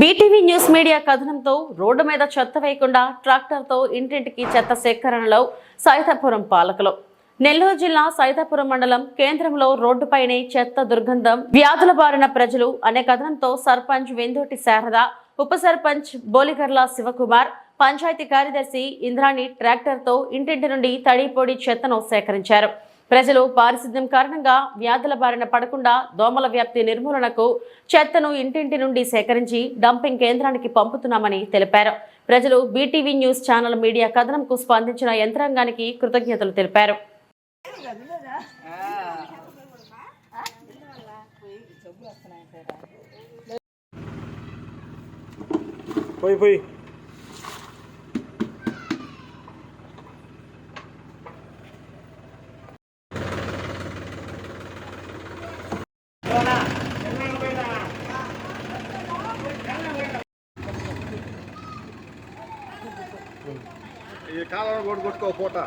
BTV news media కథనంతో road మీద చెత్త వేయకుండా ట్రాక్టర్తో ఇంటింటికి చెత్త సేకరణలో సైదాపురం పాలకులు. నెల్లూరు జిల్లా సైదాపురం మండలం కేంద్రంలో రోడ్డుపైనే చెత్త దుర్గంధం, వ్యాధుల బారిన ప్రజలు అనే కథనంతో సర్పంచ్ వెందోటి శారద, ఉప సర్పంచ్ బోలిగర్ల శివకుమార్, పంచాయతీ కార్యదర్శి ఇంద్రాణి ట్రాక్టర్తో ఇంటింటి నుండి తడి పొడి చెత్తను సేకరించారు. ప్రజలు పారిశుద్ధ్యం కారణంగా వ్యాధుల బారిన పడకుండా దోమల వ్యాప్తి నిర్మూలనకు చెత్తను ఇంటింటి నుండి సేకరించి డంపింగ్ కేంద్రానికి పంపుతున్నామని తెలిపారు. ప్రజలు బీటీవీ న్యూస్ ఛానల్ మీడియా కథనంకు స్పందించిన యంత్రాంగానికి కృతజ్ఞతలు తెలిపారు. ఈ కాలంలో కొట్టుకో ఫోటో